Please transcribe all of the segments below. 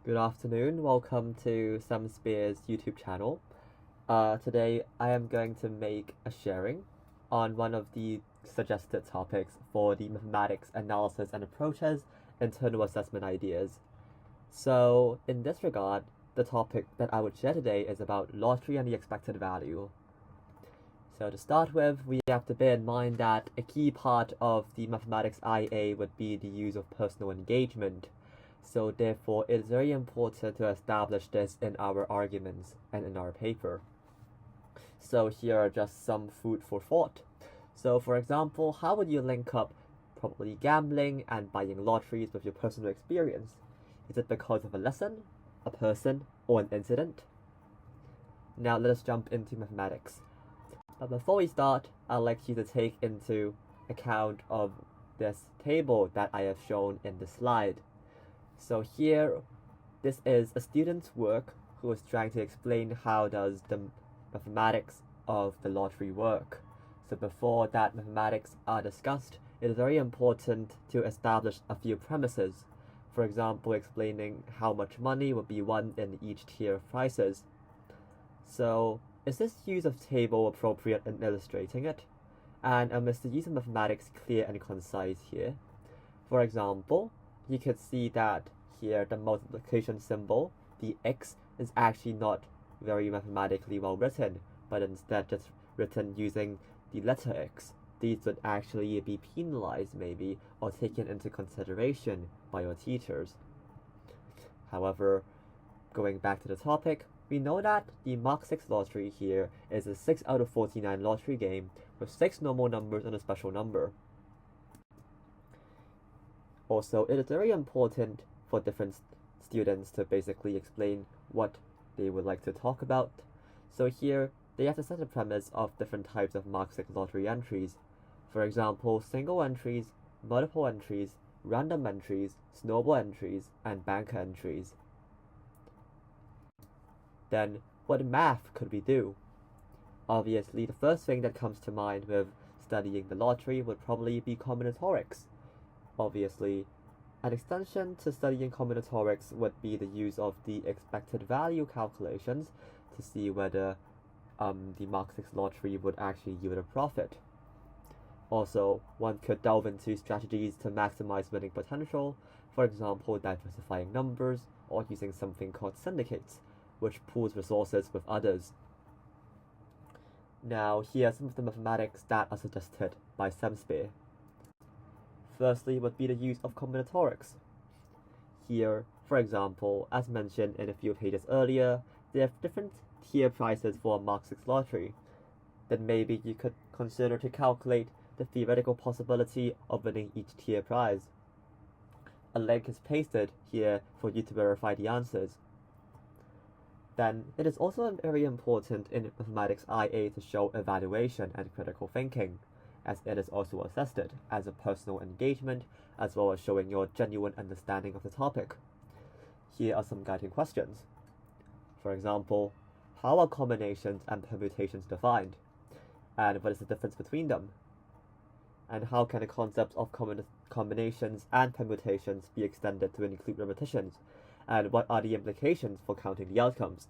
Good afternoon, welcome to Sam Spear's YouTube channel. Today I am going to make a sharing on one of the suggested topics for the mathematics analysis and approaches internal assessment ideas. So in this regard, the topic that I would share today is about lottery and the expected value. So to start with, we have to bear in mind that a key part of the mathematics IA would be the use of personal engagement. So therefore, it is very important to establish this in our arguments and in our paper. So here are just some food for thought. So for example, how would you link up probably gambling and buying lotteries with your personal experience? Is it because of a lesson, a person, or an incident? Now let us jump into mathematics. But before we start, I'd like you to take into account of this table that I have shown in the slide. So here, this is a student's work who is trying to explain how does the mathematics of the lottery work. So before that mathematics are discussed, it is very important to establish a few premises. For example, explaining how much money would be won in each tier of prices. So is this use of table appropriate in illustrating it? And is the use of mathematics clear and concise here? For example, you could see that here the multiplication symbol, the x, is actually not very mathematically well written, but instead just written using the letter x. These would actually be penalized maybe or taken into consideration by your teachers. However, going back to the topic, we know that the Mark 6 lottery here is a 6 out of 49 lottery game with 6 normal numbers and a special number. Also, it is very important for different students to basically explain what they would like to talk about. So here, they have to set a premise of different types of Mark 6 lottery entries. For example, single entries, multiple entries, random entries, snowball entries, and banker entries. Then, what math could we do? Obviously, the first thing that comes to mind with studying the lottery would probably be combinatorics. Obviously, an extension to studying combinatorics would be the use of the expected value calculations to see whether the Mark 6 lottery would actually yield a profit. Also, one could delve into strategies to maximize winning potential, for example, diversifying numbers or using something called syndicates, which pools resources with others. Now, here are some of the mathematics that are suggested by Sam Spear. Firstly would be the use of combinatorics. Here, for example, as mentioned in a few pages earlier, there are different tier prices for a Mark 6 lottery. Then maybe you could consider to calculate the theoretical possibility of winning each tier prize. A link is pasted here for you to verify the answers. Then it is also very important in mathematics IA to show evaluation and critical thinking, as it is also assessed as a personal engagement as well as showing your genuine understanding of the topic. Here are some guiding questions. For example, how are combinations and permutations defined? And what is the difference between them? And how can the concepts of combinations and permutations be extended to include repetitions? And what are the implications for counting the outcomes?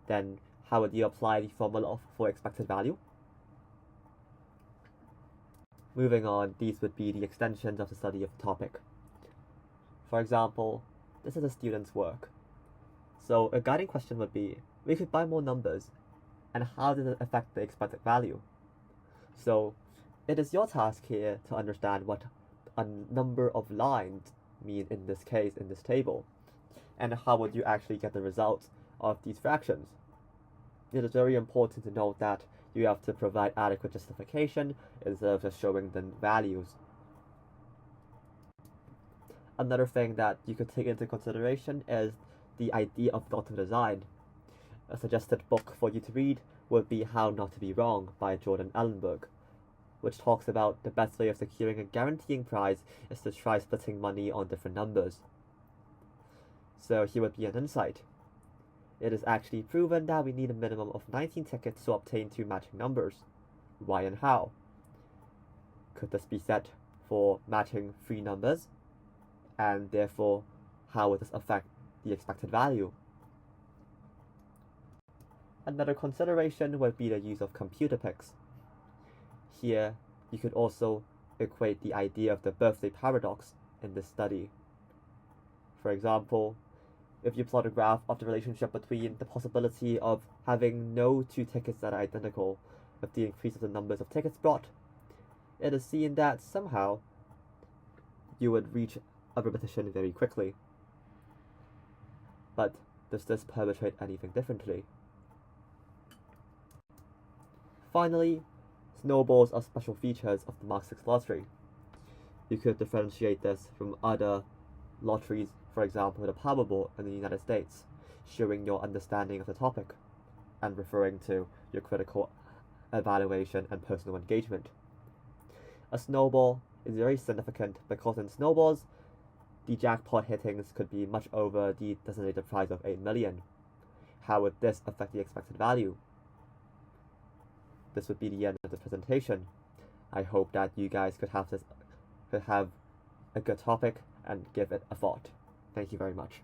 Then, how would you apply the formula for expected value? Moving on, these would be the extensions of the study of the topic. For example, this is a student's work. So a guiding question would be, we could buy more numbers, and how does it affect the expected value? So it is your task here to understand what a number of lines mean in this case, in this table, and how would you actually get the results of these fractions. It is very important to note that you have to provide adequate justification instead of just showing the values. Another thing that you could take into consideration is the idea of thought design. A suggested book for you to read would be How Not to Be Wrong by Jordan Ellenberg, which talks about the best way of securing a guaranteeing prize is to try splitting money on different numbers. So here would be an insight. It is actually proven that we need a minimum of 19 tickets to obtain 2 matching numbers. Why and how? Could this be set for matching 3 numbers? And therefore, how would this affect the expected value. Another consideration would be the use of computer picks. Here, you could also equate the idea of the birthday paradox in this study. For example, if you plot a graph of the relationship between the possibility of having no two tickets that are identical with the increase of the numbers of tickets bought, it is seen that somehow you would reach a repetition very quickly. But does this perpetrate anything differently? Finally, snowballs are special features of the Mark 6 lottery. You could differentiate this from other lotteries, for example the Powerball in the United States, showing your understanding of the topic and referring to your critical evaluation and personal engagement. A snowball is very significant because in snowballs, the jackpot hittings could be much over the designated prize of 8 million. How would this affect the expected value? This would be the end of the presentation. I hope that you guys could have a good topic and give it a thought. Thank you very much.